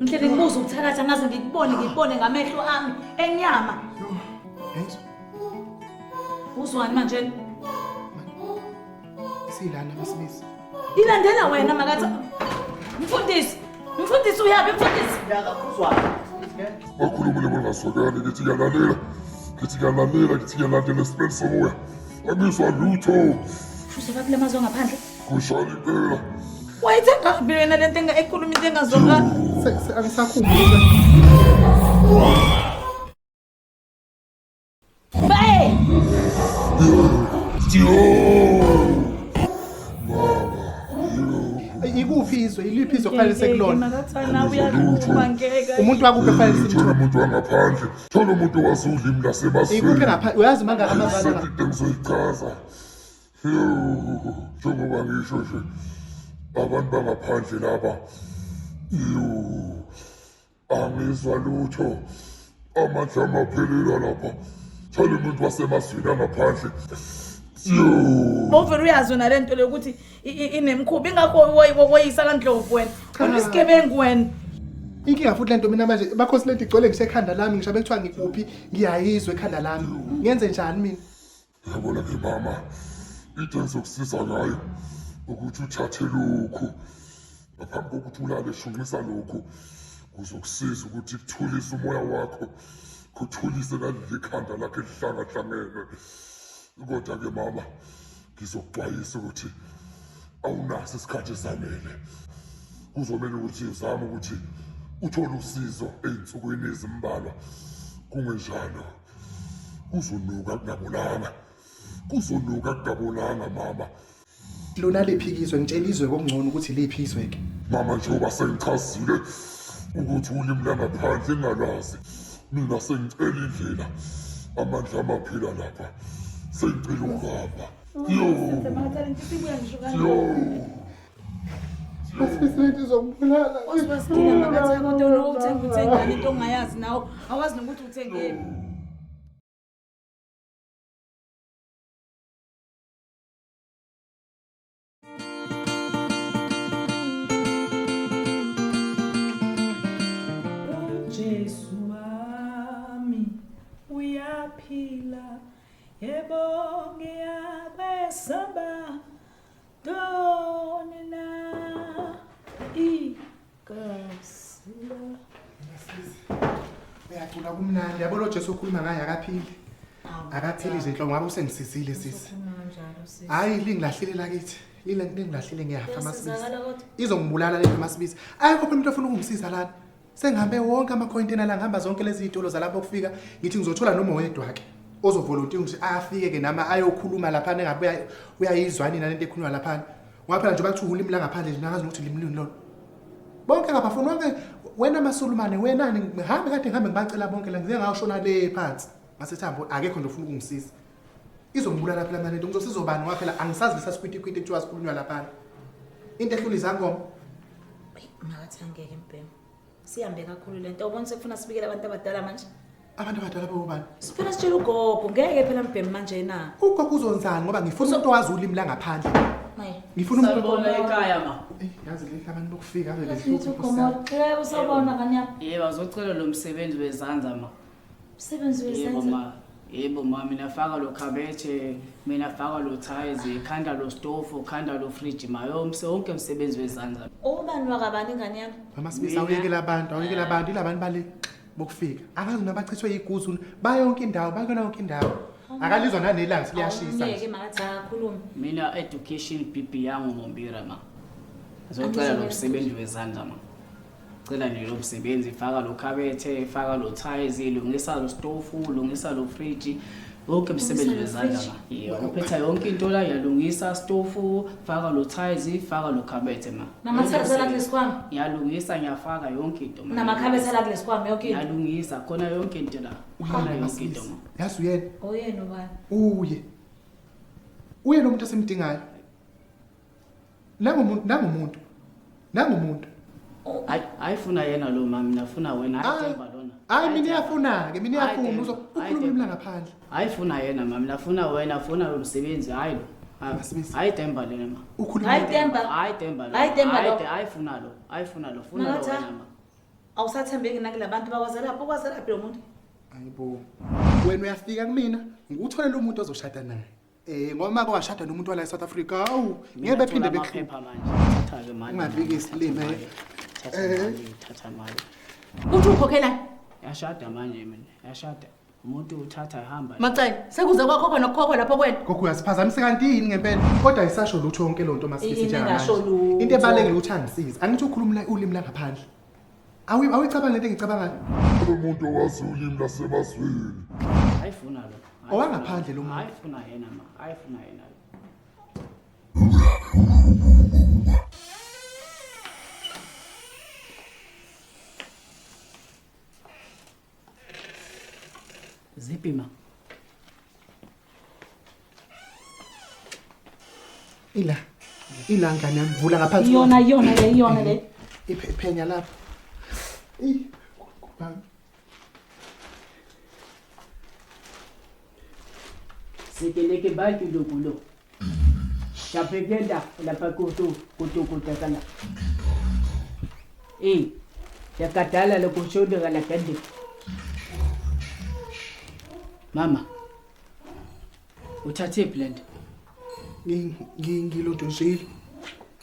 Ngihleli ngibuza ukuthakatha ngaze ngikubone ngamehlo ami enyama. Yayizwa. Uzwani manje? Silana masimisi. Ilandela wena makatha. Mfundisi uyabe mfundisi. Yakakuzwana. Bakhulumile bangasokani ngithi ngiyalalela isipeni somoya. Angizwa lutho. Futhi bakule mazwe ngaphandle. Kushaya impela. Wayithenga wena lento ekhuluma into engazwakali. Angisakhumbula. Hey! Ikuphi izwe? Iliphi izwe kufanele sekulona? Makathana uyakhuluma ngeke. Umuntu wakupe kufanele Thola simthole. umuntu wangaphandle. Thola umuntu owazudla ulimi lasemasweni. Ikuphi ngaphandle? Uyazi mangaka amazwana? Into engizoyichaza. Njengoba ngisho nje abantu bangaphandle laba. Angizwa lutho. Amandla amaphelelwa lapha. Thola umuntu wasemasweni angaphandle. Bovela uyazi wena lento le ukuthi inemkhuba ingakho woyisa kaNdlovu wena. Wena isigebengu wena. Inkinga futhi lento mina manje bakhosi lento igcwele ngisekhanda lami ngishabe kuthiwa ngikuphi ngiyayizwa ekhanda lami. Ngenze njani mina? Yabona ke mama, into engizokusiza ngayo ukuthi uthathe lokhu ngaphambi kokuthi ulale shunqisa lokhu kuzokusiza ukuthi kuthulise umoya wakho kuthulise naleli khanda lakhe lihlangahlangene. Kodwa ke mama ngizokuxwayisa ukuthi awunaso isikhathi esanele. Kuzomela ukuthi uzame ukuthi uthole usizo ey'nsukwini ezimbalwa. Kungenjalo kuzonuka kungabonanga mama. Lona liphikizwe ngitshela izwe kokungcono ukuthi liphi izwe ke. Mama njengoba sengichazile ukuthi ulimi langaphandle engalazi, mina sengicela indlela amandla amaphila lapha sengicela ukuhamba. Masifisele izongibulala. Usibasidina makatha kodwa lo uthenga into ongayazi nawe awazi nokuthi uthengeni. Jesu wami uyaphila yebo ngiyabesaba donina ikasila. Uyacula kumnandi. Yabona uJesu ukhuluma ngaye akaphili. Akaphili nje inhloko ngabe usengisizile sisi. Hayi lingilahlile lakithi. Lingilahlile ngiyafa masibisi. Izongibulala lento masibisi. Ayikho umuntu ofuna ukungisiza lana. Sengihambe wonke ama-container la ngihamba zonke lezi zitolo zalapho kufika ngithi ngizothola noma oyedwa ke ozovolontiya ukuthi afike ke nama ayokhuluma lapha engabe uyayizwani nalento ekhulunywa lapha. Ngaphela nje bathi ulimi la ngaphandle nje nangazi ukuthi limlini lona. Bonke ngabafuna wonke wena masulumane wenani ngihambe kade ngihambe ngibacela bonke la ngize ngawushona le phansi. Masithambo akekho nje ufuna ukungisiza. Izongibulala lapha lana lento ngizosiza ubani ngaphela angisazi lesasikwiti ekuthiwa sikhulunywa lapha. Into ehlula izangoma. Makathi angeke mbhemu. Sihambe kakhulu lento ubona sekufuna sibikele abantu abadala manje. Abantu abadala bobani? Sifuna sitshela ugogo ngeke phela mbhemu manje na. Ugogo uzonzani ngoba ngifuna umuntu owazi ulimi la ngaphandle. Maye. Ngifuna umuntu Sabona ekhaya ma. yazi le abantu bokufika ave Ngithi lehlupho. ukhomothe usabona kanya. Yebo azocela lo msebenzi wezandla ma. Umsebenzi Yebo wesenzo. ma. Yebo ma mina faka lo khabethe, mina faka lo thize, khanda lo stove, khanda lo fridge ma. Wonke umsebenzi wezandla. Ubani wakabani ingane yami? Mama sibisa awuyekela abantu ilabantu bale bokufika. Akazi nabachithwe iguzu bayonke indawo bayona yonke indawo. Akalizwa nanelanga siliyashisa. Ngeke makathi akhuluma. Mina education BB yangu ngombira ma. Azocela lo msebenzi wezandla ma. Cela nje lo msebenzi faka lo khabethe, faka lo thize, lungisa lo stove, lungisa lo fridge. Wonke umsebenzi wezandla ma. Yebo, uphetha yonke into la yalungisa stove, faka lo thize, faka lo khabethe ma. Namathabisa la kulesikhwama. Yalungisa ngiyafaka yonke into ma. Namakhabethe la kulesikhwama yonke into. Yalungisa khona yonke into la. Khona yonke into ma. Yazi uyena. Oyena ubani? Uye lo muntu asemdingayo. Nangumuntu. Ayifuna yena lo mama nafuna wena ayithemba lona. Hayi mina iyafuna ukhuluma la ngaphandle. Ayifuna yena mama nafuna wena afuna lo msebenzi hayi lo. Ayithemba lena ma. Ukhuluma Ayithemba. Ayithemba lo. Ayithemba lo. Ayifuna lo. Funa lo wena ma. awusathembeki nakulabantu bakwazelaphi okwazelaphi lo muntu. Hayibo. Wena uyafika kumina ngikutholela umuntu ozoshada naye. Ngoba kwashada nomuntu wala eSouth Africa, awu ngeke bephinde bekhipha manje. Thatha ke manje. Ungafiki isilime. Thatha mali. Uthi ukhokhela? Yashada manje mina. Yashada. Umuntu uthatha ehamba. Macela, sekuze kwakho khona ukukhokho lapho kwena. Gogo uyasiphazamisa kanti yini ngempela? Kodwa ayisasho lutho yonke lonto masifisi Ingasho njengamanje. lutho. Into ebalekile ukuthi angisize. Angithi ukhuluma ulimi la ngaphandle. Awuyicabanga lento engicabangayo. Umuntu owazi ulimi lasemazweni. Ayifuna lo. Owangaphandle lo muntu. Ayifuna yena ma. Ayifuna yena. Zipi ma. Ila ngane yami vula ngaphansi. Iyona le. Iphenya lapha. Kubanga. Sekeleke baki lokulo. Chapekenda lapha kutu kutakala. Yakatala lokushoda kala kende. Mama. Uthathe blend. Ngilonto nje.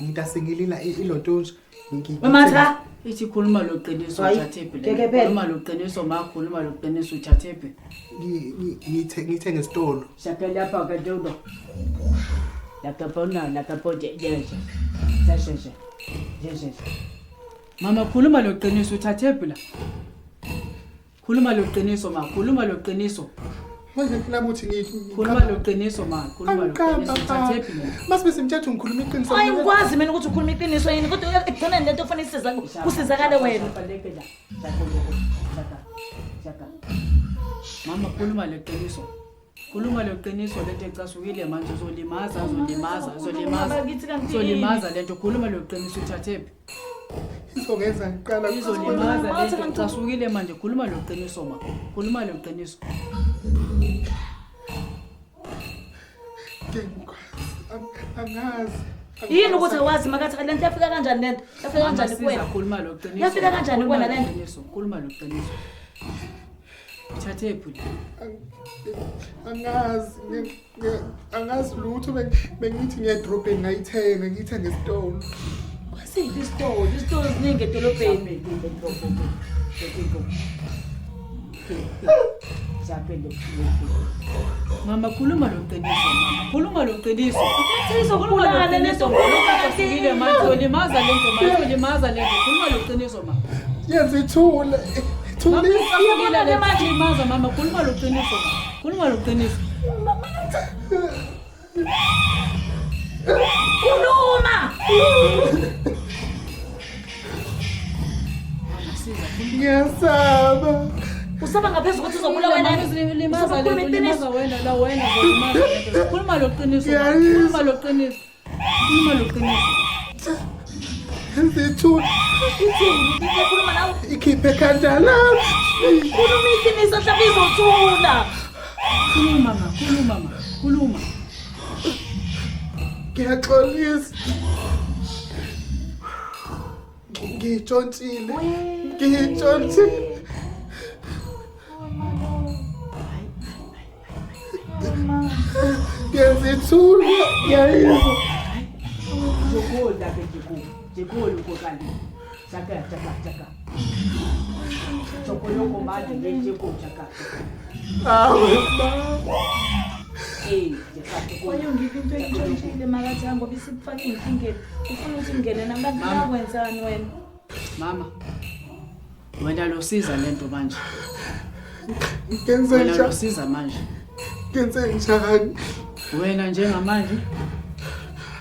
Ngitasengilila ilonto nje. Mamatha. Ithi khuluma loqiniso uthathe blend. Keke phela. Khuluma loqiniso ma khuluma loqiniso uthathe. Ngithe ngesitolo. Shaka lapha kadodo. Lakapoje jeje. Sashe. Jeje. Mama khuluma loqiniso uthathe phela. Khuluma loqiniso ma, khuluma loqiniso. Manje ngilama uthi Khuluma loqiniso ma, khuluma loqiniso uthathe phela. Masibe simthetho ngikhuluma iqiniso. Ayikwazi mina ukuthi ukhuluma iqiniso yini kodwa ekugcineni lento ofuna isiza kusizakale wena. Shaka. Mama khuluma loqiniso. Khuluma loqiniso lento ecasukile manje uzolimaza. Uzolimaza lento khuluma loqiniso uthathe phela. Izongenza ngiqala Izolimaza lento ecasukile manje khuluma loqiniso ma. Khuluma loqiniso. Angazi. Yini ukuthi awazi makathi lento yafika kanjani lento? Yafika kanjani kuwena? Khuluma loqiniso. Yafika kanjani kuwena lento? Khuluma loqiniso. Uthathe phela. Angazi lutho bengithi ngiyadrobheni ngayithenga ngiyithenga esitolo. Kwasiphi isitolo? Isitolo ziningi edolobheni. Mama khuluma loqiniso mama. Khuluma loqiniso. Sizokubulala lento Kasukile manje uzolimaza lento. Khuluma loqiniso ma. Yenza ithule. Mama kasukile lento limaza mama khuluma loqiniso ma. Khuluma loqiniso. Khuluma. Ngiyasaba. Usaba ngaphezulu ukuthi uzobula wena. Limaza lento wena la wena zolimaza lento. Khuluma loqiniso. Khuluma loqiniso. Yenza ithule. Ithini? Ngikhuluma nawe. Ikhiphe kanjani? Khuluma iqiniso mhlawumbe izothula. Khuluma ma. Ngiyaxolisa. Ngitshontshile. Yenza ithule. Ngiyayizwa. Jekolo kokali. Chaka. Chokoloko manje ngejeko chaka. Kwayo ngiphi into eyitshontshiile makathi ngoba isifake inkingeni. Ufuna ukuthi ngene nabantu bakwenzani wena? Mama. Wena losiza lento manje. Ngenze Wena njani? losiza manje. Ngenze njani? Wena njengamanje.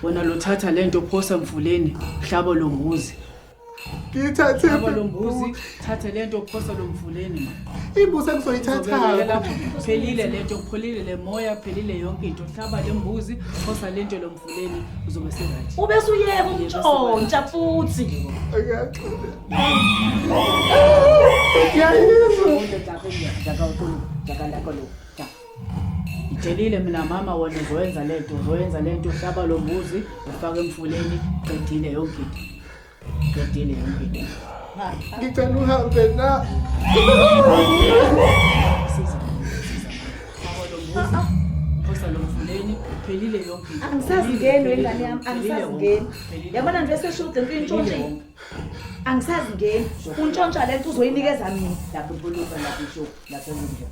Wena lothatha lento phosa mfuleni, hlabo lombuzi. Ngithathe Hlabo lombuzi, thatha lento phosa lomfuleni ma. imbuzi engizoyithatha. Phelile lento, pholile le moya, phelile yonke into. Hlaba lembuzi, phosa lento lomfuleni uzobe serathi. Ube suyeka umntshontsha futhi. Itshelile mina mama wona uzoyenza lento hlaba lombuzi ufake emfuleni qedile yonke into. Ngicela uhambe na. Phosa lo mfuleni uphelile yonke into. Angisazingeni wengane yami, angisazingeni. Yabona nje seshude intshontshe. Angisazingeni. Untshontsha lento uzoyinikeza mina. Lapho uluka lapho isho lapho nje.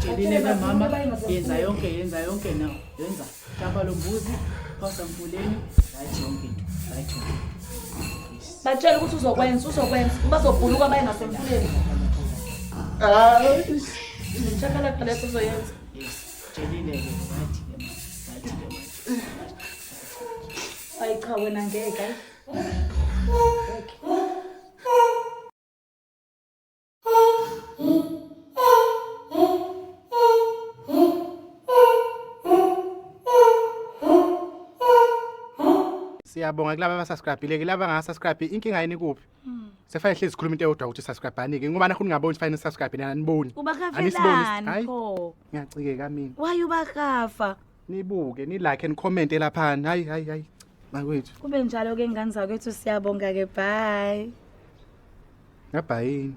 Tshelile mama yenza yonke nawo. Yenza. Hlamba lo mbuzi, phosa mfuleni, right yonke into. Right. Batshela ukuthi uzokwenza. Bazobhuluka bayengasemfuleni. Ngichakala phela sizoyenza. Tshelile ke right ke. Hayi cha wena ngeke. Siyabonga kulaba abasubscribe ke laba ngasubscribe inkinga yini kuphi? Sefane hlezi sikhuluma into eyodwa ukuthi subscribe anike ngoba nakhona ngaboni fine subscribe nina niboni. Ubakafelani pho? Ngiyacikeka mina. Why ubakafa? Nibuke ni like and comment lapha. Hayi. Makwethu. Kube njalo ke ngane zakwethu siyabonga ke bye. Ngabhayini.